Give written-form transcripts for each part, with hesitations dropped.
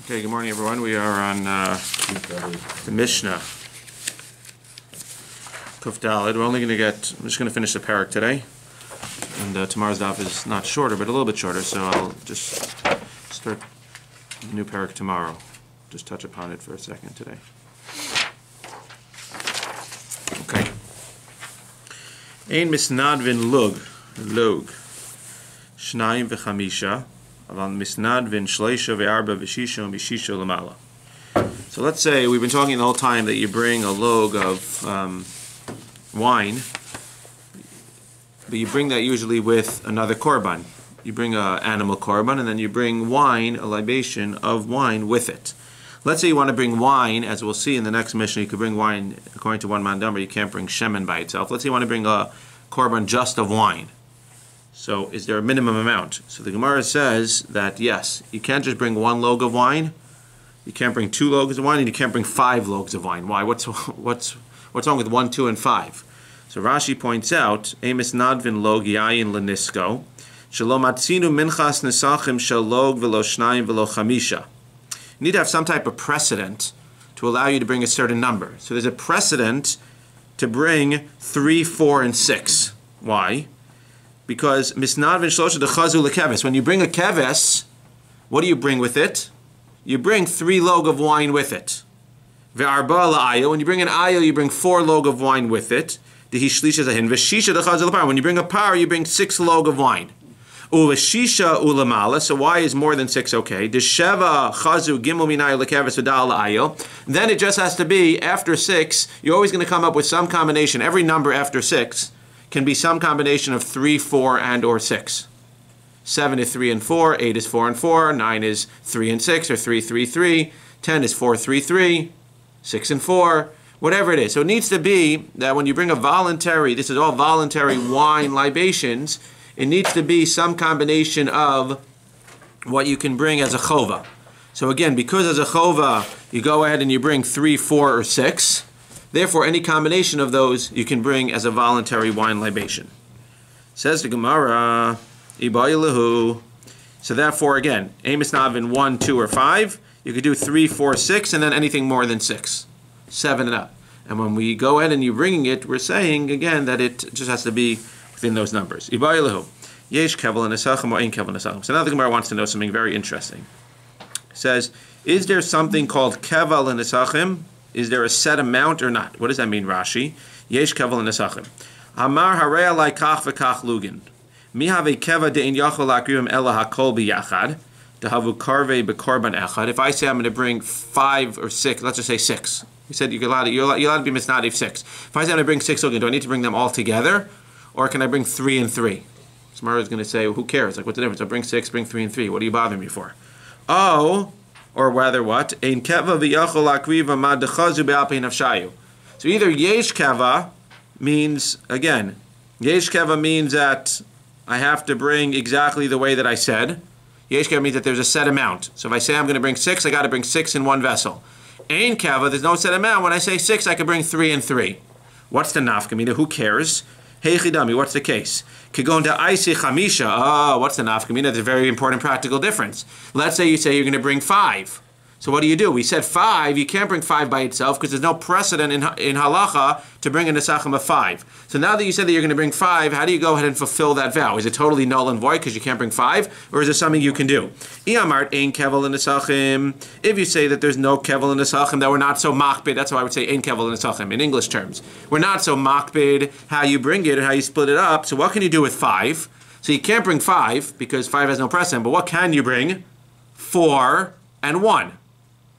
Okay, good morning everyone. We are on the Mishnah. Kuf Daled. I'm just going to finish the parak today. And tomorrow's daf is not shorter, but a little bit shorter, so I'll just start the new parak tomorrow. Just touch upon it for a second today. Okay. Ein misnadvin log. Shnayim v'chamisha. So let's say we've been talking the whole time that you bring a log of wine, but you bring that usually with another korban. You bring an animal korban, and then you bring wine, a libation of wine with it. Let's say you want to bring wine, as we'll see in the next Mishnah. You could bring wine according to one mandamar. You can't bring shemen by itself. Let's say you want to bring a korban just of wine. So is there a minimum amount? So the Gemara says that yes, you can't just bring one log of wine, you can't bring 2 logs of wine, and you can't bring 5 logs of wine. Why? What's wrong with 1, 2, and 5? So Rashi points out, Emis nadvin log yayin lenisko, shelo matzinu minchas nesachim shel log velo shnayim velo chamisha. You need to have some type of precedent to allow you to bring a certain number. So there's a precedent to bring 3, 4, and 6. Why? Because misnadvin shlosha dechazu lekeves. When you bring a keves, what do you bring with it? You bring 3 log of wine with it. Ve'arba la'ayil. When you bring an ayil, you bring 4 log of wine with it. Dehishlisha zahin. Ve'shisha dechazu lepar. When you bring a par, you bring 6 log of wine. U'veshisha u'lamala. So why is more than 6 okay? Desheva chazu gimel minayil lekeves v'dal la'ayil. Then it just has to be after 6. You're always going to come up with some combination. Every number after 6 can be some combination of 3, 4, and or 6. 7 is 3 and 4, 8 is 4 and 4, 9 is 3 and 6, or 3, 3, 3, 10 is 4, 3, 3, 6 and 4, whatever it is. So it needs to be that when you bring a voluntary, this is all voluntary wine libations, it needs to be some combination of what you can bring as a chova. So again, because as a chova, you go ahead and you bring 3, 4, or 6, therefore, any combination of those you can bring as a voluntary wine libation. Says the Gemara, Ibayilahu. So therefore, again, Amos Navin 1, 2, or 5. You could do 3, 4, 6, and then anything more than 6. 7 and up. And when we go ahead and you're bringing it, we're saying, again, that it just has to be within those numbers. Ibayilahu. Yesh kevel nesachim or ein kevel nesachim. So now the Gemara wants to know something very interesting. It says, is there something called kevel nesachim? Is there a set amount or not? What does that mean, Rashi? Yesh kevel nesachim. Amar harei alai kach v'kach lugin. Mi have keva de'in yachol lakrivim ela hakol biyachad. Dehavu karvei bekorban echad. If I say I'm going to bring 5 or 6, let's just say 6. We said you're allowed to be misnadiv 6. If I say I'm going to bring 6 lugin, do I need to bring them all together? Or can I bring 3 and 3? Samara is going to say, well, who cares? Like, what's the difference? I'll bring 6, bring 3 and 3. What are you bothering me for? Oh, or rather what? Ein keva v'yachol akriva ma dechazu be'alpei nafshayu. So either yesh keva means, again, yesh keva means that I have to bring exactly the way that I said. Yesh keva means that there's a set amount. So if I say I'm going to bring 6, I got to bring 6 in one vessel. Ein keva, there's no set amount. When I say 6, I can bring 3 and 3. What's the nafkamina? Who cares? Hey chidami, what's the case? Kigon da aisi chamisha. Oh, what's the nafkamina? There's a very important practical difference. Let's say you say you're going to bring 5. So what do? We said 5. You can't bring 5 by itself because there's no precedent in halacha to bring a nesachim of 5. So now that you said that you're going to bring 5, how do you go ahead and fulfill that vow? Is it totally null and void because you can't bring 5, or is there something you can do? Iyamart ein kevel nesachim. If you say that there's no kevel nesachim, that we're not so makbid, that's why I would say ein kevel nesachim in English terms. We're not so makbid how you bring it and how you split it up. So what can you do with 5? So you can't bring 5 because 5 has no precedent. But what can you bring? 4 and 1.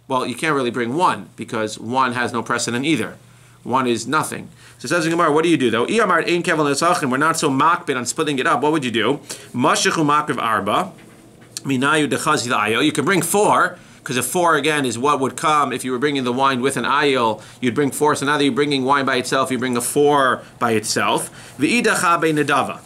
Well, you can't really bring 1 because 1 has no precedent either. 1 is nothing. So it says in Gemara, what do you do though? Iyamart ein kevel nesachim. We're not so makbid on splitting it up. What would you do? Mashichu makriv arba. Minayu dechazi ayil. You can bring 4 because a 4 again is what would come if you were bringing the wine with an ayil. You'd bring 4. So now that you're bringing wine by itself, you bring a 4 by itself. V'idacha be nedava.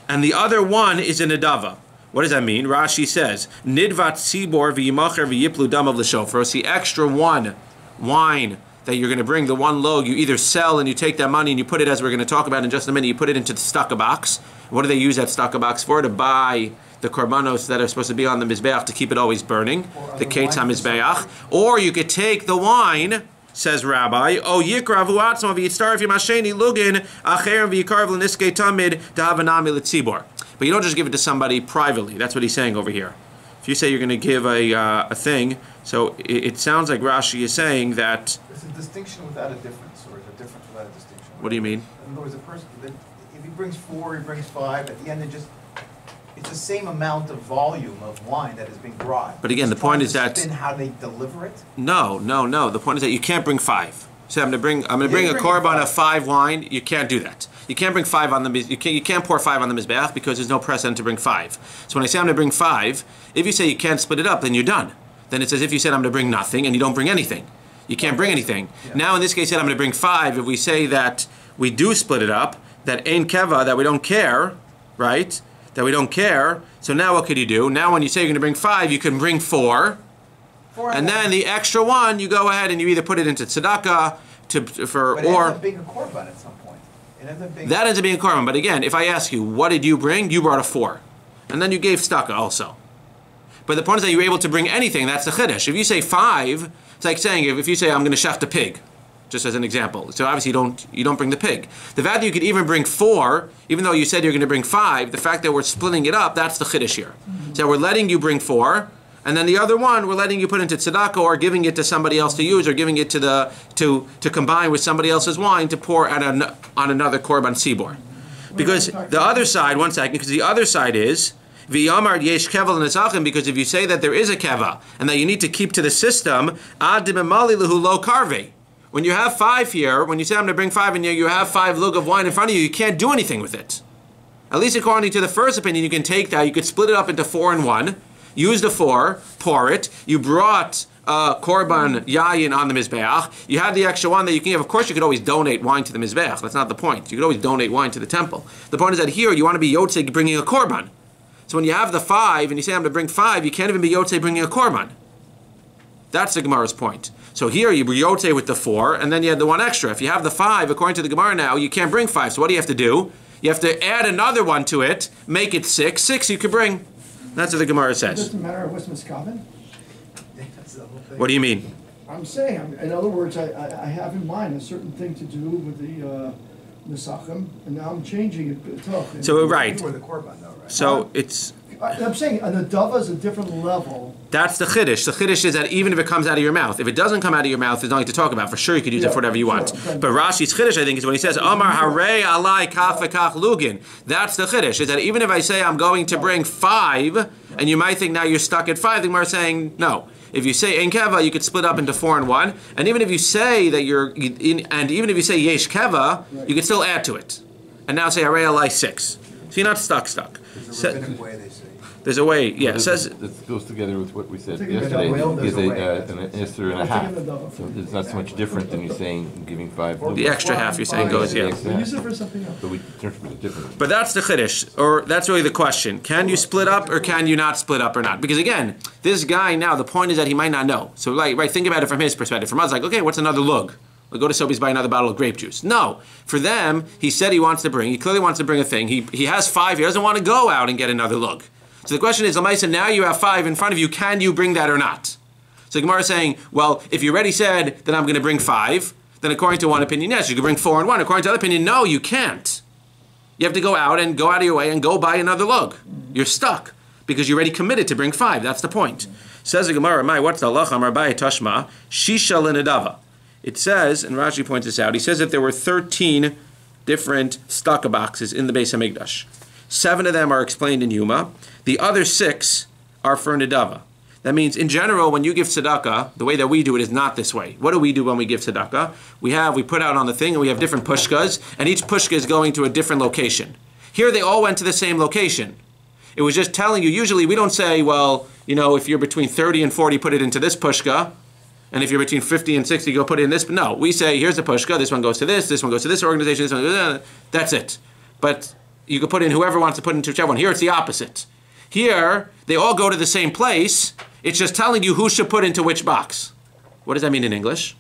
And the other one is a nedava. What does that mean? Rashi says, Nidvat tzibor v'yimacher v'yiplu dam of l'shofar. It's the extra 1 wine that you're going to bring the one log, you either sell and you take that money and you put it, as we're going to talk about in just a minute, you put it into the stucca box. What do they use that stucca box for? To buy the korbanos that are supposed to be on the mizbeach to keep it always burning, the ketz ha-mizbeach. Or you could take the wine, says Rabbi, O yikrav hu atzmo v'yitztaref yim hasheni lugin acher v'yikarv l'niskei tamid dahavanami l'tzibor. But you don't just give it to somebody privately. That's what he's saying over here. If you say you're going to give a thing, so it sounds like Rashi is saying that... It's a distinction without a difference, or is a difference without a distinction? What do you mean? In other words, a person, if he brings 4, he brings 5, at the end it's the same amount of volume of wine that is being brought. But again, the point is that... how they deliver it? No. The point is that you can't bring 5. So I'm going to bring a korban of 5 wine. You can't do that. You can't bring 5 on the you can't pour 5 on the mizbeach because there's no precedent to bring 5. So when I say I'm going to bring 5, if you say you can't split it up, then you're done. Then it's as if you said I'm going to bring nothing and you don't bring anything. You can't bring anything. Yeah. Now in this case, I said I'm going to bring 5. If we say that we do split it up, that ein keva, that we don't care, right? That we don't care. So now what could you do? Now when you say you're going to bring 5, you can bring 4. And then the extra 1, you go ahead and you either put it into tzedakah but it ends up being a korban at some point. That ends up being a korban. But again, if I ask you, what did you bring? You brought a 4. And then you gave tzedakah also. But the point is that you were able to bring anything. That's the chiddush. If you say 5, it's like saying, if you say, I'm going to shecht a pig, just as an example. So obviously you don't bring the pig. The fact that you could even bring 4, even though you said you're going to bring 5, the fact that we're splitting it up, that's the chiddush here. So we're letting you bring 4, and then the other 1 we're letting you put into tzedakah or giving it to somebody else to use or giving it to combine with somebody else's wine to pour on another korban sibor. Because the other side, one second, because the other side is v'yamar yesh keva l'netzachim, because if you say that there is a keva and that you need to keep to the system, ad dimemali lehu lo karve. When you have 5 here, when you say I'm going to bring 5 and you have 5 lug of wine in front of you, you can't do anything with it. At least according to the first opinion, you can take that, you could split it up into 4 and 1. Use the 4, pour it. You brought korban yayin on the mizbeach. You have the extra 1 that you can give. Of course, you could always donate wine to the mizbeach. That's not the point. You could always donate wine to the temple. The point is that here you want to be yotzei bringing a korban. So when you have the 5 and you say I'm going to bring 5, you can't even be yotzei bringing a korban. That's the Gemara's point. So here you bring yotzei with the 4, and then you had the 1 extra. If you have the 5, according to the Gemara now, you can't bring 5. So what do you have to do? You have to add another 1 to it, make it 6. 6 you could bring. That's what the Gemara says. It doesn't matter what's miskaven? What do you mean? I'm saying, in other words, I have in mind a certain thing to do with the Nesachim, and now I'm changing it. So, right. You were the korban, though, right? So, it's... I'm saying an adava is a different level. That's the chiddush. The chiddush is that even if it comes out of your mouth, if it doesn't come out of your mouth, there's nothing to talk about. For sure, you could use it for whatever you want. But Rashi's chiddush, I think, is when he says, Amar harei alai kach v'kach lugin. That's the chiddush, is that even if I say I'm going to bring 5, and you might think now you're stuck at 5, the Gemara is saying, no. If you say ein keva, you could split up into 4 and 1. And even if you say that even if you say yesh keva, you could still add to it. And now say harei alai 6. So you're not stuck. There's a rabbinic way, they say. There's a way, yeah. Well, it says that goes together with what we said There's yesterday. a An Esther and a half. So it's not so much different than you saying giving 5. the extra half you're saying goes, yeah. We use it for something else. But we interpret it differently. But that's the chiddush, or that's really the question. Can you split up or can you not split up or not? Because again, this guy now, the point is that he might not know. So right, think about it from his perspective. From us, like, okay, what's another lug? We'll go to Sobeys, buy another bottle of grape juice. No. For them, he said he clearly wants to bring a thing. He has 5, he doesn't want to go out and get another lug. So the question is, Lamaisa, now you have 5 in front of you, can you bring that or not? So Gemara is saying, well, if you already said that I'm going to bring 5, then according to one opinion, yes, you can bring 4 and 1. According to the other opinion, no, you can't. You have to go out of your way and go buy another lug. You're stuck because you're already committed to bring 5. That's the point. Says the Gemara, what's the halacha? Amar Abaye Tashma, Shisha l'nedava. It says, and Rashi points this out, he says that there were 13 different stucca boxes in the Beis HaMikdash. 7 of them are explained in Yuma. The other 6 are for Nedava. That means, in general, when you give tzedakah, the way that we do it is not this way. What do we do when we give tzedakah? We put out on the thing, and we have different pushkas, and each pushka is going to a different location. Here, they all went to the same location. It was just telling you, usually we don't say, well, if you're between 30 and 40, put it into this pushka, and if you're between 50 and 60, go put it in this. No, we say, here's the pushka, this one goes to this one goes to this organization, this one, that's it. But you can put in whoever wants to put into whichever one. Here, it's the opposite. Here, they all go to the same place. It's just telling you who should put into which box. What does that mean in English?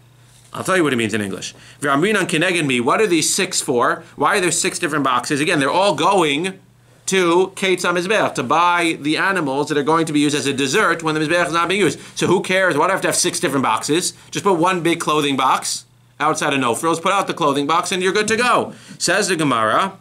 I'll tell you what it means in English. V'amrinan kineged mi. What are these 6 for? Why are there 6 different boxes? Again, they're all going to Kates HaMizbeach, to buy the animals that are going to be used as a dessert when the Mizbeach is not being used. So who cares? Why do I have to have 6 different boxes? Just put one big clothing box outside of no frills, put out the clothing box, and you're good to go. Says the Gemara,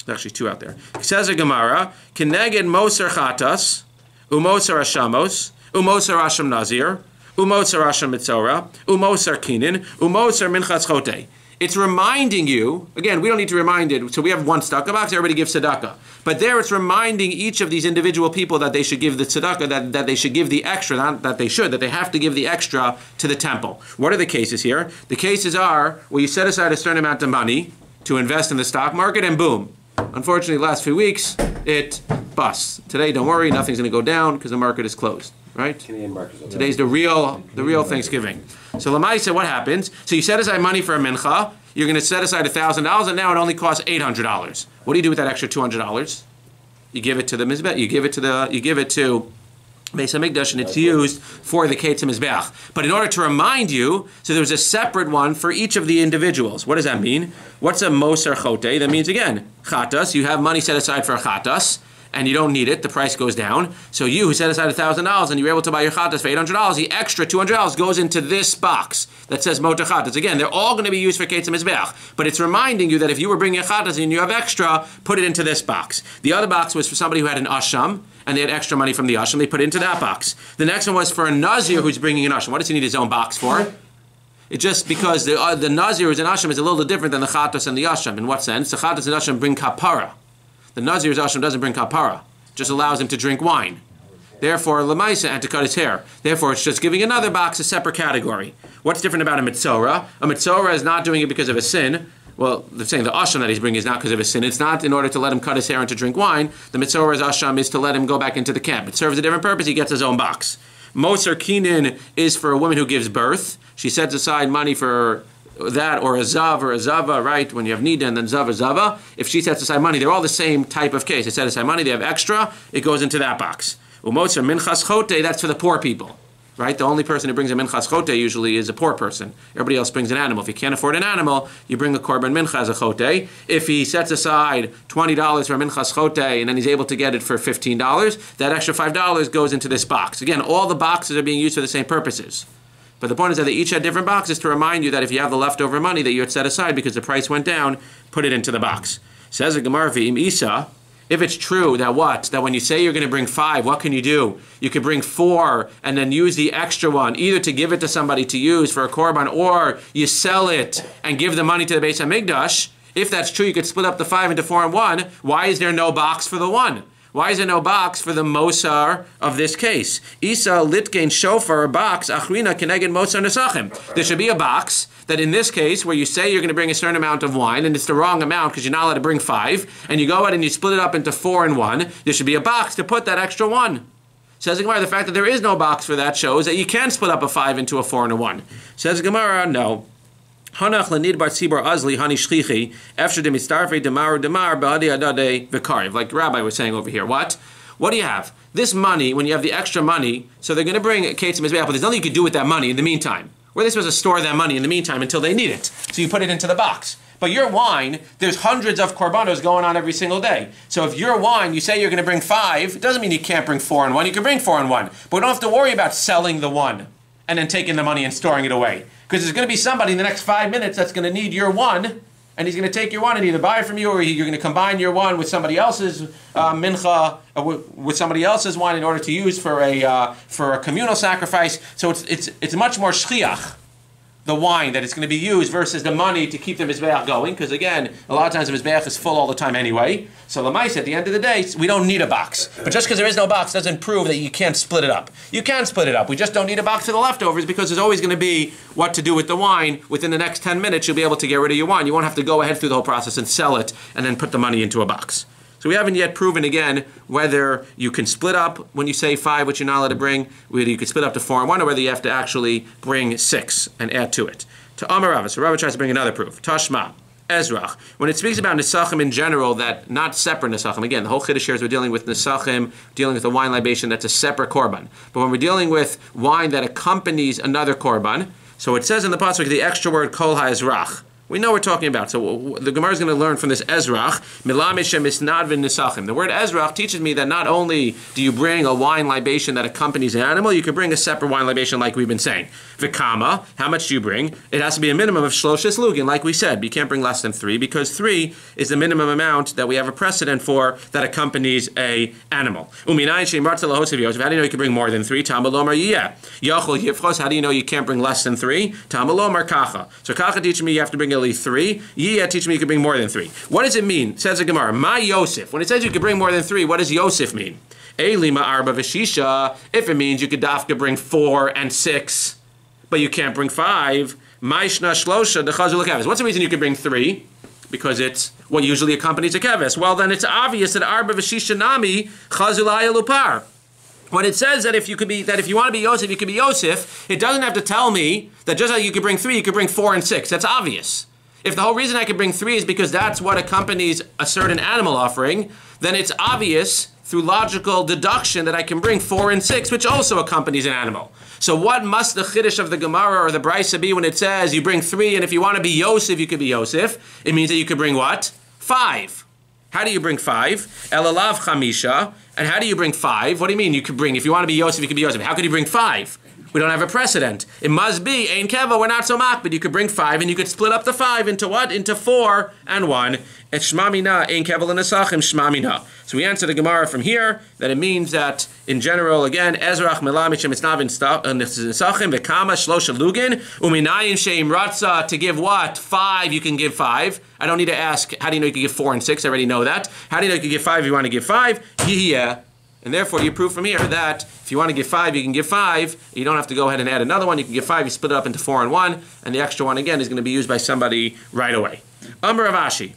there's actually 2 out there. Says the Gemara, Kineged Moser Chatas, Umoser Ashamos, Umoser Asham Nazir, Umoser Asham Mitzora, Umoser Kinin, Umoser Minchas Chote. It's reminding you, again, we don't need to remind it, so we have 1 tzedakah box, everybody gives tzedakah. But there it's reminding each of these individual people that they should give the tzedakah, that they should give the extra, not that they should, that they have to give the extra to the temple. What are the cases here? The cases are where you set aside a certain amount of money to invest in the stock market, and boom. Unfortunately, the last few weeks, it busts. Today, don't worry, nothing's going to go down because the market is closed. Right? Today's the real Thanksgiving. So Lamaisa, what happens? So you set aside money for a mincha. You're going to set aside $1,000, and now it only costs $800. What do you do with that extra $200? You give it to the mizbech. You give it to Beis Hamikdash, and it's used for the Kates HaMizbeach. But in order to remind you, so there's a separate one for each of the individuals. What does that mean? What's a moser chote? That means, again, chatas. You have money set aside for a chatas, and you don't need it, the price goes down. So you who set aside $1,000 and you're able to buy your chatas for $800, the extra $200 goes into this box that says moter chatas. Again, they're all going to be used for Kates HaMizbeach, but it's reminding you that if you were bringing a chatas and you have extra, put it into this box. The other box was for somebody who had an asham, and they had extra money from the asham, they put it into that box. The next one was for a nazir who's bringing an asham. What does he need his own box for? It's just because the nazir who's an asham is a little different than the chatas and the asham. In what sense? The chatas and asham bring kapara. The Nazir's Asham doesn't bring kapara, just allows him to drink wine. Therefore, Lamaisa, and to cut his hair. Therefore, it's just giving another box a separate category. What's different about a Mitzora? A Mitzora is not doing it because of a sin. Well, they're saying the Asham that he's bringing is not because of a sin. It's not in order to let him cut his hair and to drink wine. The Mitzora's Asham is to let him go back into the camp. It serves a different purpose. He gets his own box. Moser Kinin is for a woman who gives birth. She sets aside money for that, or a zav or a zava, right? When you have nida and then zav or zava, if she sets aside money, they're all the same type of case. They set aside money, they have extra, it goes into that box. Umotzer minchas chote, that's for the poor people, right? The only person who brings a minchas chote usually is a poor person. Everybody else brings an animal. If you can't afford an animal, you bring a korban mincha as a chote. If he sets aside $20 for a minchas chote and then he's able to get it for $15, that extra $5 goes into this box. Again, all the boxes are being used for the same purposes. But the point is that they each had different boxes to remind you that if you have the leftover money that you had set aside because the price went down, put it into the box. Says the Gemara, V'im Isa, if it's true that what? That when you say you're going to bring 5, what can you do? You can bring 4 and then use the extra one, either to give it to somebody to use for a korban, or you sell it and give the money to the Beis Hamikdash. If that's true, you could split up the 5 into 4 and 1. Why is there no box for the 1? Why is there no box for the Mosar of this case? Isa litgain shofar, a box, achrina keneged Mosar nesachim. There should be a box that in this case, where you say you're going to bring a certain amount of wine, and it's the wrong amount because you're not allowed to bring 5, and you go ahead and you split it up into 4 and 1, there should be a box to put that extra 1. Says the Gemara, the fact that there is no box for that shows that you can split up a 5 into a 4 and a 1. Says the Gemara, no. Hanach lanid bar tzibor azli hani shchichi efshar de mitzarfei demar ba'adi adade v'kariv. Like the rabbi was saying over here. What do you have? This money, when you have the extra money, so they're going to bring Kates HaMizbeach, but there's nothing you can do with that money in the meantime. Where are they supposed to store that money in the meantime until they need it? So you put it into the box. But your wine, there's hundreds of korbanos going on every single day. So if your wine, you say you're going to bring 5, it doesn't mean you can't bring 4 and 1. You can bring 4 and 1. But we don't have to worry about selling the 1 and then taking the money and storing it away. Because there's going to be somebody in the next 5 minutes that's going to need your 1, and he's going to take your 1 and either buy it from you, or you're going to combine your 1 with somebody else's mincha, with somebody else's wine in order to use for a communal sacrifice. So it's much more shchiach, the wine that is going to be used, versus the money to keep the mizbeach going. Because again, a lot of times the mizbeach is full all the time anyway. So l'maisa, at the end of the day, we don't need a box. But just because there is no box doesn't prove that you can't split it up. You can split it up. We just don't need a box for the leftovers, because there's always going to be what to do with the wine. Within the next 10 minutes, you'll be able to get rid of your wine. You won't have to go ahead through the whole process and sell it and then put the money into a box. So we haven't yet proven, again, whether you can split up when you say 5, which you're not allowed to bring, whether you can split up to 4 and 1, or whether you have to actually bring 6 and add to it. To Amar Rava, so Rava tries to bring another proof. Tashma, Ezrach. When it speaks about Nesachim in general, that not separate Nesachim, again, the whole Chiddush here is we're dealing with Nesachim, dealing with a wine libation that's a separate korban. But when we're dealing with wine that accompanies another korban, So it says in the pasuk the extra word kol ha'ezrach. We know what we're talking about. So the Gemara is going to learn from this ezrach, milameshem isnadvin nisachim. The word ezrach teaches me that not only do you bring a wine libation that accompanies an animal, you can bring a separate wine libation like we've been saying. Vikama, how much do you bring? It has to be a minimum of shloshes lugin, like we said. You can't bring less than 3 because 3 is the minimum amount that we have a precedent for that accompanies a animal. Uminayin sheim ratza lahosiv yosef. How do you know you can bring more than 3? Tamalomar yiyeh. Yachol yifchos. How do you know you can't bring less than 3? Tamalomar kacha. So kacha teaches me you have to bring at least 3. Yiyeh teaches me you can bring more than 3. What does it mean? Says the Gemara. My Yosef. When it says you can bring more than 3, what does Yosef mean? Elima arba v'shisha. If it means you could dafka bring 4 and 6, but you can't bring 5. Maishna shlosha dechazul keves. What's the reason you can bring 3? Because it's what usually accompanies a keves. Well, then it's obvious that arba v'shisha nami chazulaya lupar. When it says that if you want to be Yosef, you can be Yosef, it doesn't have to tell me that just like you could bring 3, you could bring 4 and 6. That's obvious. If the whole reason I could bring 3 is because that's what accompanies a certain animal offering, then it's obvious through logical deduction that I can bring 4 and 6, which also accompanies an animal. So what must the chiddush of the Gemara or the Brisa be when it says you bring 3, and if you want to be Yosef, you could be Yosef? It means that you could bring what? 5. How do you bring 5? Elalav chamisha. And how do you bring 5? What do you mean you could bring? If you want to be Yosef, you could be Yosef. How could you bring 5? We don't have a precedent. It must be ein keva. We're not so makbid. You could bring 5, and you could split up the 5 into what? Into 4 and 1. And shmamina ein keva l'nesachim shmamina. So we answer the Gemara from here that it means that in general, again, ezrach melamichem it's not nesachim v'kama shlosha lugin uminayin sheim ratza to give what? 5. You can give 5. I don't need to ask. How do you know you can give 4 and 6? I already know that. How do you know you can give 5 if you want to give 5? Yeah. And therefore, you prove from here that if you want to give 5, you can give 5. You don't have to go ahead and add another one. You can give 5. You split it up into 4 and 1. And the extra one, again, is going to be used by somebody right away. Amar Ravashi.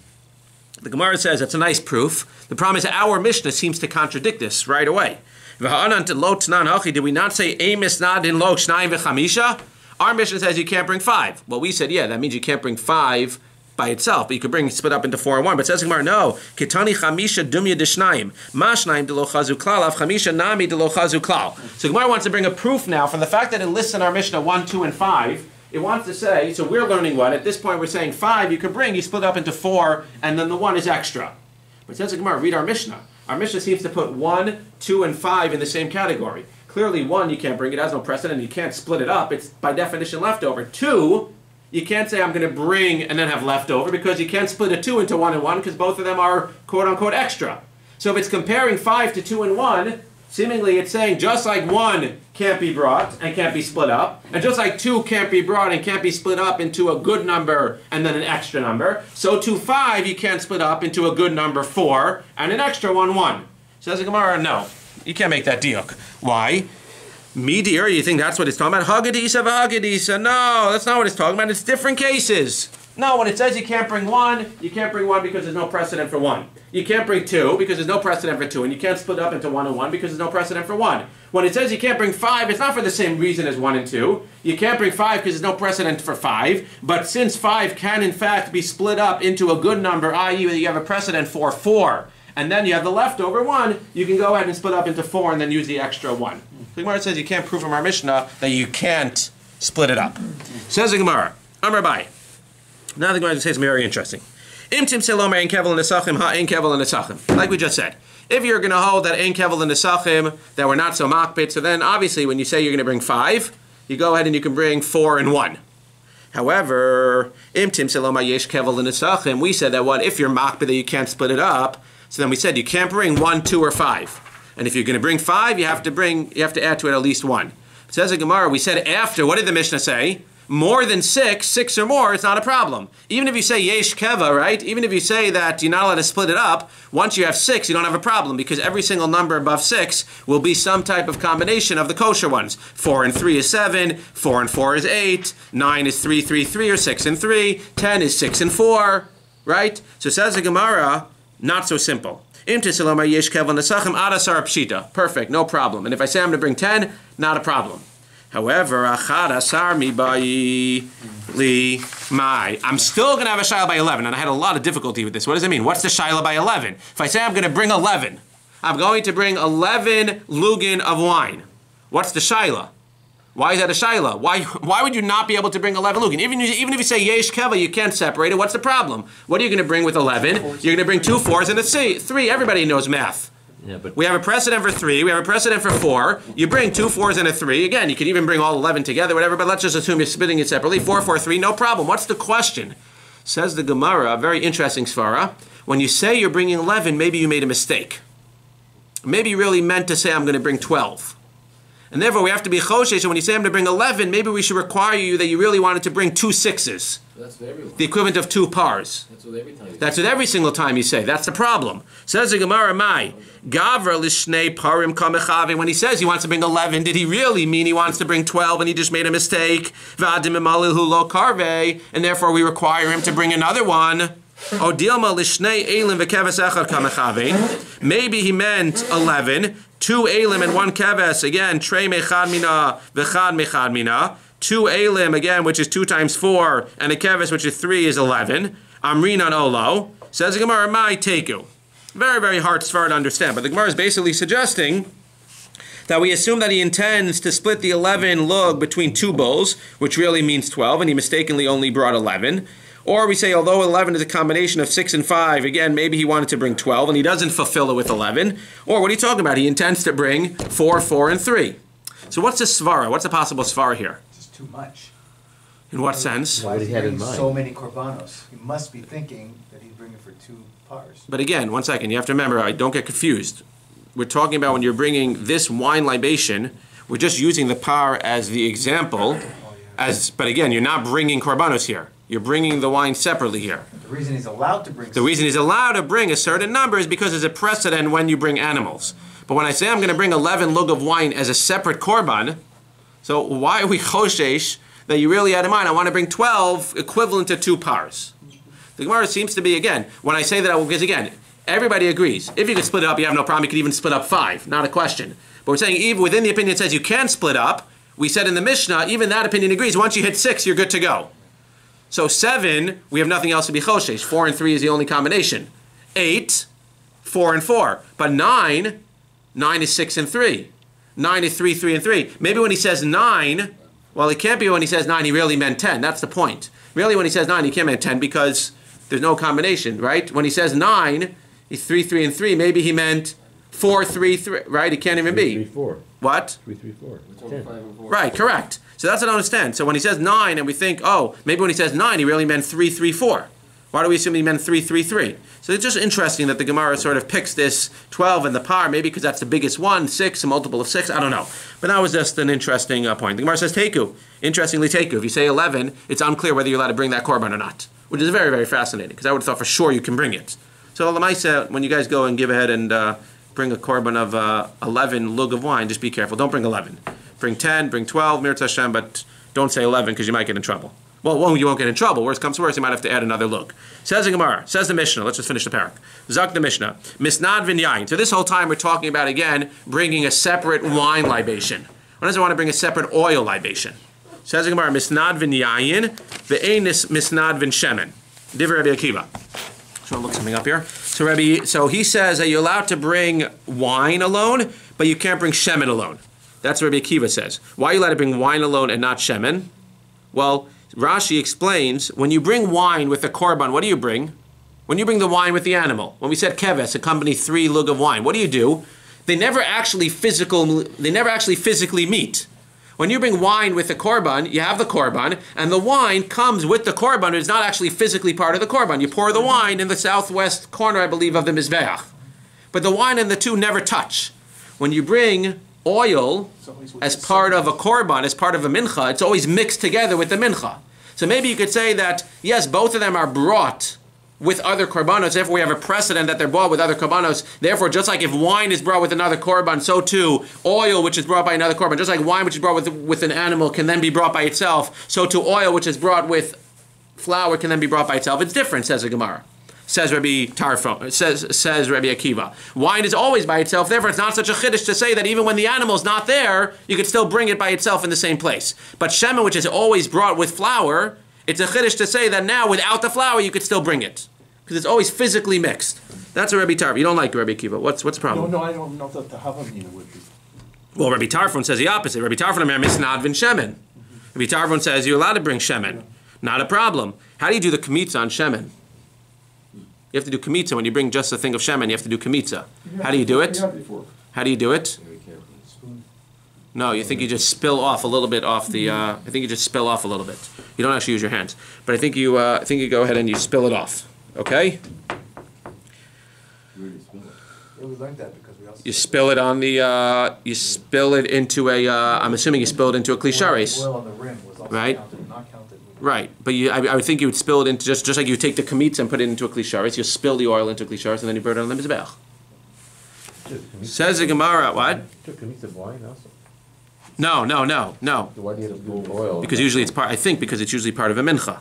The Gemara says that's a nice proof. The problem is our Mishnah seems to contradict this right away. Did we not say Emis Nadin Lo Shnayim V'chamisha? Our Mishnah says you can't bring 5. Well, we said, yeah, that means you can't bring 5 by itself, but you could split up into 4 and 1. But it says Gemara, no. Kitani chamisha dumya d'shnayim. Ma shnayim de lo chazu klal, av chamisha nami de lo chazu klal. So Gemara wants to bring a proof now from the fact that it lists in our Mishnah 1, 2, and 5. It wants to say, so we're learning what? At this point we're saying 5 you could bring, you split up into 4, and then the 1 is extra. But it says Gemara, read our Mishnah. Our Mishnah seems to put 1, 2, and 5 in the same category. Clearly 1 you can't bring, it has no precedent, you can't split it up. It's by definition leftover. 2, you can't say I'm going to bring and then have leftover because you can't split a 2 into 1 and 1 because both of them are quote-unquote extra. So if it's comparing 5 to 2 and 1, seemingly it's saying just like 1 can't be brought and can't be split up, and just like 2 can't be brought and can't be split up into a good number and then an extra number, so too 5 you can't split up into a good number 4 and an extra 1. Says the Gemara, no, you can't make that diuk. Why? Meteor, you think that's what it's talking about? Hagadisa v'hagadisa. No, that's not what it's talking about. It's different cases. No, when it says you can't bring 1, you can't bring 1 because there's no precedent for 1. You can't bring 2 because there's no precedent for 2. And you can't split up into 1 and 1 because there's no precedent for 1. When it says you can't bring 5, it's not for the same reason as 1 and 2. You can't bring 5 because there's no precedent for 5. But since 5 can in fact be split up into a good number, i.e. you have a precedent for 4, and then you have the leftover 1, you can go ahead and split up into 4 and then use the extra 1. The Gemara says you can't prove from our Mishnah that you can't split it up. Says the Gemara, Amar Bai. Now the Gemara says something very interesting. Like we just said, if you're going to hold that ein kevel and nesachim, that we're not so makbid, so then obviously when you say you're going to bring 5, you go ahead and you can bring 4 and 1. However, we said that what if you're makbid that you can't split it up, so then we said you can't bring 1, 2, or 5. And if you're going to bring 5, you have to add to it at least 1. It says in Gemara, we said after, what did the Mishnah say? More than 6 or more, it's not a problem. Even if you say yesh keva, right? Even if you say that you're not allowed to split it up, once you have 6, you don't have a problem because every single number above 6 will be some type of combination of the kosher ones. 4 and 3 is 7, 4 and 4 is 8, 9 is 3, 3, 3, or 6 and 3, 10 is 6 and 4, right? So it says the Gemara, not so simple. Perfect, no problem. And if I say I'm going to bring 10, not a problem. However, I'm still going to have a shaila by 11, and I had a lot of difficulty with this. What does it mean? What's the shaila by 11? If I say I'm going to bring 11, I'm going to bring 11 lugin of wine. What's the shaila? Why is that a shaila? Why would you not be able to bring 11 lugin? Even if you say yesh keva, you can't separate it. What's the problem? What are you going to bring with 11? You're going to bring 2 4s and a 3. Everybody knows math. Yeah, but We have a precedent for 3. We have a precedent for 4. You bring 2 4s and a 3. Again, you could even bring all 11 together, whatever. But let's just assume you're splitting it separately. 4 4 3, no problem. What's the question? Says the Gemara, a very interesting svara. When you say you're bringing 11, maybe you made a mistake. Maybe you really meant to say I'm going to bring 12. And therefore, we have to be choshesh. So when you say I'm going to bring 11, maybe we should require you that you really wanted to bring 2 6s. That's what everyone. The equivalent of 2 pars. That's what every time. That's what every single time you say. That's the problem. Says the Gemara, Mai, Gavra lishnei parim kamechave. When he says he wants to bring 11, did he really mean he wants to bring 12 and he just made a mistake? V'adim emalilhu lo karve. And therefore, we require him to bring another one. O dilma lishnei elim v'keves echad kamechave. Maybe he meant 11. 2 elim and 1 keves, again, trei mechad mina v'chad mechad mina. 2 elim, again, which is 2 times 4, and a keves, which is 3, is 11. Amrin on olo. Says the Gemara, mai teku. Very, very hard svara to understand, but the Gemara is basically suggesting that we assume that he intends to split the 11 lug between 2 bulls, which really means 12, and he mistakenly only brought 11. Or we say, although 11 is a combination of 6 and 5, again, maybe he wanted to bring 12, and he doesn't fulfill it with 11. Or what are you talking about? He intends to bring 4, 4, and 3. So what's the svara? What's the possible svara here? It's just too much. In what sense? Why is he had in bringing mind? so many korbanos? He must be thinking that he's bringing for 2 pars. But again, 1 second, you have to remember, don't get confused. We're talking about when you're bringing this wine libation, we're just using the par as the example. But again, you're not bringing korbanos here. You're bringing the wine separately here. The reason he's allowed to bring The reason he's allowed to bring a certain number is because there's a precedent when you bring animals. But when I say I'm going to bring 11 lug of wine as a separate korban, so why are we choshesh that you really had in mind? I want to bring 12 equivalent to 2 pars. The Gemara seems to be, again, when I say that, because again, everybody agrees. If you could split it up, you have no problem. You could even split up 5, not a question. But we're saying even within the opinion that says you can split up, we said in the Mishnah, even that opinion agrees. Once you hit 6, you're good to go. So 7, we have nothing else to be choshesh. 4 and 3 is the only combination. 8, 4 and 4. But 9 is 6 and 3. 9 is 3, 3 and 3. Maybe when he says 9, well, it can't be when he says 9, he really meant 10. That's the point. Really, when he says 9, he can't mean 10 because there's no combination, right? When he says 9, he's 3, 3 and 3. Maybe he meant 4, 3, 3, right? It can't even 3, be. 3, 4. What? 3, 3, 4. It's only 5 and 4. Right, correct. So that's what I understand. So when he says 9 and we think, oh, maybe when he says 9, he really meant 3, 3, 4. Why do we assume he meant 3, 3, 3? So it's just interesting that the Gemara sort of picks this 12 and the par, maybe because that's the biggest one, 6, a multiple of 6, I don't know. But that was just an interesting point. The Gemara says teku. Interestingly, teku. If you say 11, it's unclear whether you're allowed to bring that korban or not, which is very, very fascinating, because I would have thought for sure you can bring it. So Lamaisa, when you guys go and give ahead and bring a korban of 11 lug of wine, just be careful. Don't bring 11. Bring 10, bring 12, Mir Tashem, but don't say 11 because you might get in trouble. Well, you won't get in trouble. Worst comes to worst, you might have to add another lug. Says the Gemara, says the Mishnah. Let's just finish the parak. Zak the Mishnah. Misnad v'in yain. So this whole time we're talking about, again, bringing a separate wine libation. When does it want to bring a separate oil libation? Says the Gemara, Misnad v'in yain, v'einis misnad v'in shemen. Divrei Rabbi Akiva. So I'll look something up here. So he says that you're allowed to bring wine alone, but you can't bring shemen alone. That's what Rabbi Akiva says. Why are you allowed to bring wine alone and not shemen? Well, Rashi explains, when you bring wine with a korban, what do you bring? When you bring the wine with the animal, when we said keves, accompany 3 lug of wine, what do? They never actually physically meet. When you bring wine with the korban, you have the korban, and the wine comes with the korban. It's not actually physically part of the korban. You pour the wine in the southwest corner, I believe, of the mizbeach. But the wine and the two never touch. When you bring oil as part of a korban, as part of a mincha, it's always mixed together with the mincha. So maybe you could say that, yes, both of them are brought with other korbanos. Therefore, we have a precedent that they're brought with other korbanos. Therefore, just like if wine is brought with another korban, so too oil, which is brought by another korban. Just like wine, which is brought with an animal, can then be brought by itself, so too oil, which is brought with flour, can then be brought by itself. It's different, says the Gemara. Says Rabbi Tarfon, says Rabbi Akiva. Wine is always by itself, therefore it's not such a chiddush to say that even when the animal's not there, you could still bring it by itself in the same place. But shemen, which is always brought with flour, it's a chiddush to say that now without the flour you could still bring it. Because it's always physically mixed. That's a Rabbi Tarfon. You don't like Rabbi Akiva. What's the problem? No, I don't know that the Havamina would be. Well, Rabbi Tarfon says the opposite. Rabbi Tarfon Omer misnadvin shemen. Rabbi Tarfon says you're allowed to bring shemen. Not a problem. How do you do the kamitza on shemen? You have to do kamitza. When you bring just a thing of shemen, you have to do kamitza. How do you do it? How do you do it? No, you think you just spill off a little bit off the. I think you just spill off a little bit. You don't actually use your hands, but I think you go ahead and you spill it off. Okay. Yeah, we learned that because we also. You spill it on the. You spill it into a. I'm assuming you spill it into a klishares. Oil on the rim was also Right. counted, not counted. Right, but I would think you would spill it into just like you take the kamitza and put it into a klishares. You spill the oil into a klishares and then you burn it on the mizbeach. Says the Gemara, what? Took kamitza wine also. No. So why do you have to do oil? Because usually it's part. I think because it's usually part of a mincha,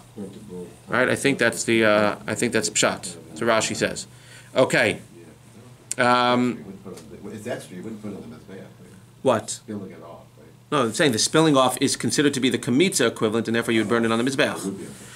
right? I think that's the. I think that's pshat. So Rashi says. Okay. It's extra, you wouldn't put it on the mizbeach, right? What? Spilling it off, right? No, I'm saying the spilling off is considered to be the kamitza equivalent, and therefore you would burn it on the mizbeach.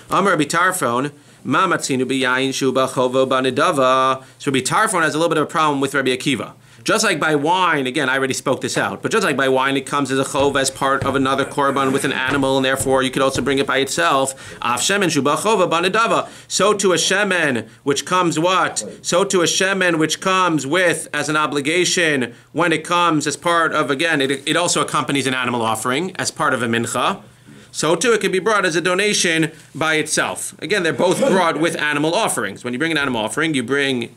Amar Rabbi Tarfon, ma matzinu b'yayin shu b'chovo b'nedava. So Rabbi Tarfon has a little bit of a problem with Rabbi Akiva. Just like by wine, again, I already spoke this out, but just like by wine, it comes as a chov, as part of another korban with an animal, and therefore you could also bring it by itself. Af shemen shu b'chova b'nedava. So to a shemen, which comes what? So to a shemen, which comes with, as an obligation, when it comes as part of, again, it also accompanies an animal offering, as part of a mincha. So too, it can be brought as a donation by itself. Again, they're both brought with animal offerings. When you bring an animal offering, you bring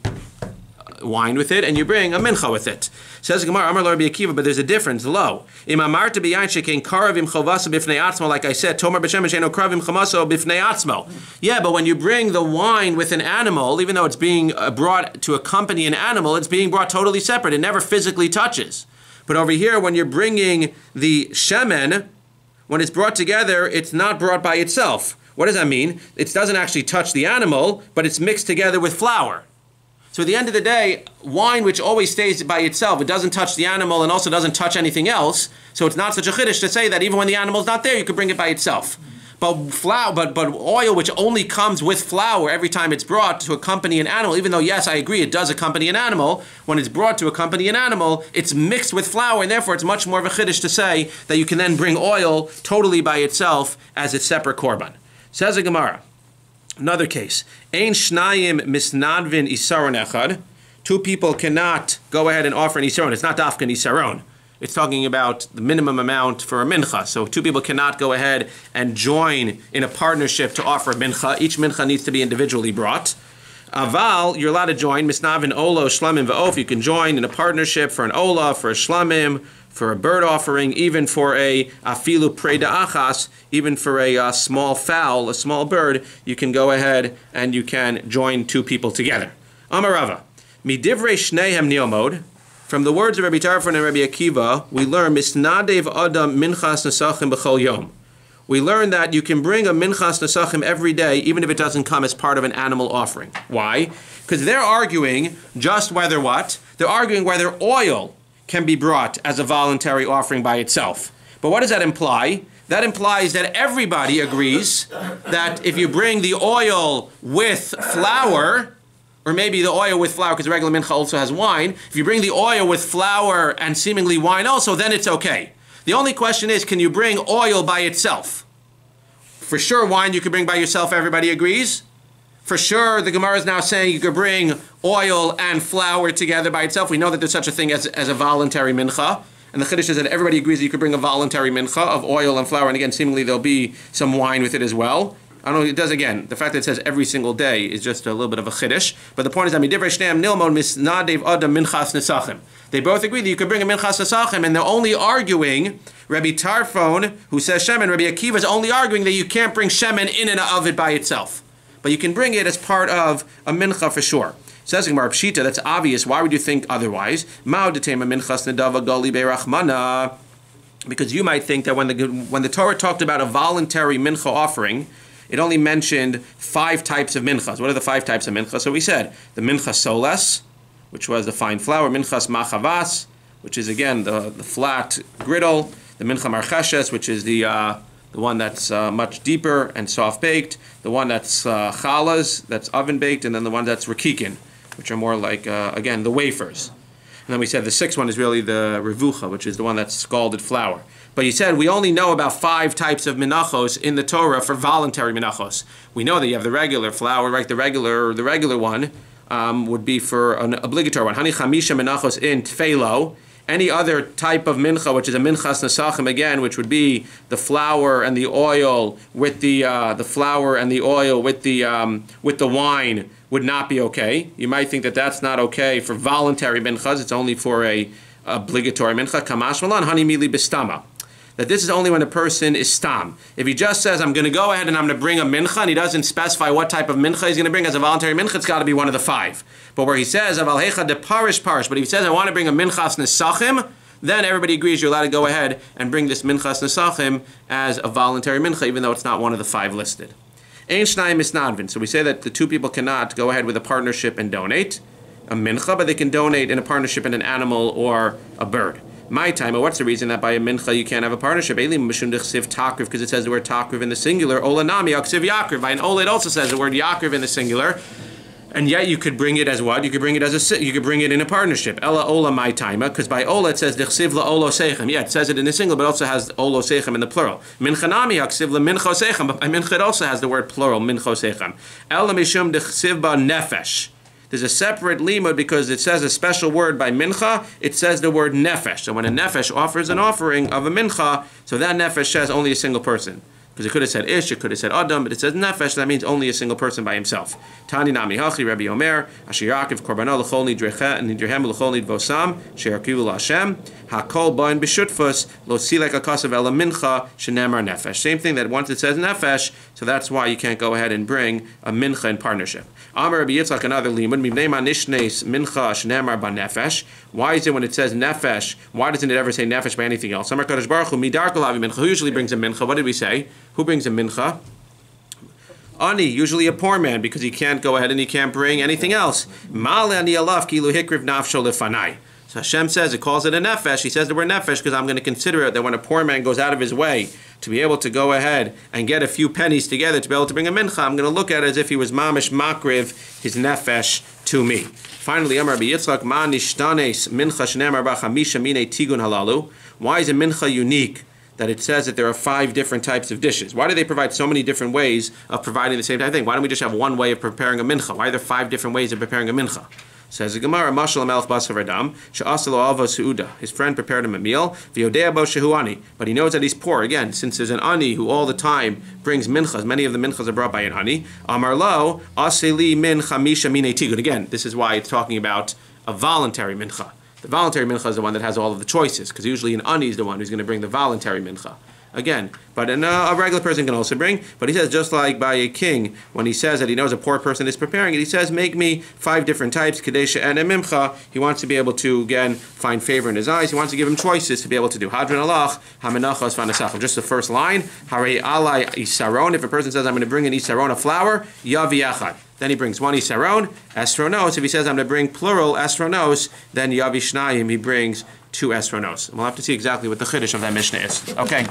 wine with it, and you bring a mincha with it. Says the Gemara, Amar lo Rabbi Akiva, but there's a difference. Lo, im amarta b'yayin shekein karavim chovasa b'fnei atzmo, like I said, tomar b'shemen she'eno karavim chamaso b'fnei atzmo. Yeah, but when you bring the wine with an animal, even though it's being brought to accompany an animal, it's being brought totally separate. It never physically touches. But over here, when you're bringing the shemen, when it's brought together, it's not brought by itself. What does that mean? It doesn't actually touch the animal, but it's mixed together with flour. So at the end of the day, wine which always stays by itself, it doesn't touch the animal and also doesn't touch anything else, so it's not such a chiddush to say that even when the animal's not there, you could bring it by itself. But but oil which only comes with flour every time it's brought to accompany an animal, even though, yes, I agree, it does accompany an animal, when it's brought to accompany an animal, it's mixed with flour, and therefore it's much more of a chiddush to say that you can then bring oil totally by itself as a separate korban. Says the Gemara. Another case. Ein shnayim misnadvin isaron echad. Two people cannot go ahead and offer an isaron. It's not dafka an isaron. It's talking about the minimum amount for a mincha. So two people cannot go ahead and join in a partnership to offer a mincha. Each mincha needs to be individually brought. Aval, you're allowed to join. Misnavin olo, shlamim va'of. You can join in a partnership for an ola, for a shlamim, for a bird offering, even for a afilu preda achas, even for a small fowl, a small bird, you can go ahead and you can join two people together. Amarava, midivrei shnehem niomod. From the words of Rabbi Tarfon and Rabbi Akiva, we learn misnadev adam minchas nesachim b'chol yom. We learn that you can bring a minchas nesachim every day, even if it doesn't come as part of an animal offering. Why? Because they're arguing just whether what? They're arguing whether oil can be brought as a voluntary offering by itself. But what does that imply? That implies that everybody agrees that if you bring the oil with flour, or maybe the oil with flour, because the regular mincha also has wine, if you bring the oil with flour and seemingly wine also, then it's okay. The only question is, can you bring oil by itself? For sure, wine you can bring by yourself, everybody agrees. For sure, the Gemara is now saying you could bring oil and flour together by itself. We know that there's such a thing as a voluntary mincha. And the chiddush is that everybody agrees that you could bring a voluntary mincha of oil and flour. And again, seemingly there'll be some wine with it as well. I don't know, it does again. The fact that it says every single day is just a little bit of a chiddush. But the point is, they both agree that you could bring a minchas nesachim, and they're only arguing, Rabbi Tarfon, who says shemen, Rabbi Akiva is only arguing that you can't bring shemen in and of it by itself. But you can bring it as part of a mincha for sure. Says Gemara Pshita, that's obvious. Why would you think otherwise? Because you might think that when the Torah talked about a voluntary mincha offering, it only mentioned 5 types of minchas. What are the 5 types of minchas? So we said the mincha soles, which was the fine flour, minchas machavas, which is again the flat griddle, the mincha marcheshes, which is the one that's much deeper and soft baked, the one that's chalas, that's oven baked, and then the one that's rakikin, which are more like again the wafers. And then we said the sixth one is really the revucha, which is the one that's scalded flour. But you said we only know about 5 types of menachos in the Torah for voluntary menachos. We know that you have the regular flour, right? The regular one would be for an obligatory one. Hani chamisha menachos in tfelo. Any other type of mincha, which is a minchas nesachim again, which would be the flour and the oil with the flour and the oil with the wine, would not be okay. You might think that that's not okay for voluntary minchas. It's only for a obligatory mincha. Kamash malan hani mili bistama. That this is only when a person is stam. If he just says, I'm going to go ahead and I'm going to bring a mincha, and he doesn't specify what type of mincha he's going to bring as a voluntary mincha, it's got to be one of the 5. But where he says, Aval hecha de parish, but if he says, I want to bring a minchas nesachim, then everybody agrees you're allowed to go ahead and bring this minchas nesachim as a voluntary mincha, even though it's not one of the 5 listed. Ein shnayim misnadvin. So we say that the 2 people cannot go ahead with a partnership and donate a mincha, but they can donate in a partnership in an animal or a bird. My time, or what's the reason that by a mincha you can't have a partnership? Because it says the word takriv in the singular. Ola nami aksiv yakriv. By an ola it also says the word yakriv in the singular. And yet you could bring it as what? You could bring it as you could bring it in a partnership. Ella ola my time, because by ola it says dechsiv la olo seichem. Yeah, it says it in the singular, but also has olo seichem in the plural. Mincha nami aksiv la mincho seichem. But by mincha it also has the word plural mincho seichem. Ella mishum dechsiv ba nefesh. There's a separate limud because it says a special word by mincha. It says the word nefesh. So when a nefesh offers an offering of a mincha, so that nefesh says only a single person. Because it could have said ish, it could have said adam, but it says nefesh, that means only a single person by himself. Tani nami hachi Rabbi Omer, asher yakiv korbanah l'chol nidrecha and nidrehem l'chol nidvosam, she'yakivu l'Hashem, hakol bain b'shutfus, lo silek akasav ela mincha, shenemar nefesh. Same thing that once it says nefesh, so that's why you can't go ahead and bring a mincha in partnership. Amar Rabbi Yitzchak, another limud, mibnei ma nishnes mincha shenemar ba nefesh. Why is it when it says nefesh, why doesn't it ever say nefesh by anything else? Amar Kadosh Baruch Hu, midar kol havi mincha. Who usually brings a mincha? What did we say? Who brings a mincha? Ani, usually a poor man, because he can't go ahead and he can't bring anything else. Mal ani alaf kilu hikriv nafsho lefanai. So Hashem says, it calls it a nefesh. He says the word nefesh because I'm going to consider it that when a poor man goes out of his way to be able to go ahead and get a few pennies together to be able to bring a mincha, I'm going to look at it as if he was mamish makriv, his nefesh, to me. Finally, Amar Rabbi Yitzchak, ma nishtanes mincha shneimar ba chamisha mine tigun halalu. Why is a mincha unique? That it says that there are 5 different types of dishes. Why do they provide so many different ways of providing the same type of thing? Why don't we just have one way of preparing a mincha? Why are there 5 different ways of preparing a mincha? Says the Gemara, Mashal Melech Basar Adam, She'asalo Alva Suuda. His friend prepared him a meal, V'yodea bo shehu ani. But he knows that he's poor. Again, since there's an ani who all the time brings minchas, many of the minchas are brought by an ani. Amar lo, Aseli min chamisha mine tigun. Again, this is why it's talking about a voluntary mincha. The voluntary mincha is the one that has all of the choices, because usually an ani is the one who's going to bring the voluntary mincha. Again, but a regular person can also bring. But he says, just like by a king, when he says that he knows a poor person is preparing it, he says, make me 5 different types, kadesha and a mimcha. He wants to be able to, again, find favor in his eyes. He wants to give him choices to be able to do. Hadran alach, ha-menachos vanasachim. Just the first line, harei alai isaron. If a person says, I'm going to bring an isaron, a flour, yavi achad. Then he brings 1 isaron, esronos. If he says, I'm going to bring plural esronos, then yavi shnayim, he brings 2 esronos. And we'll have to see exactly what the chiddush of that mishnah is. Okay.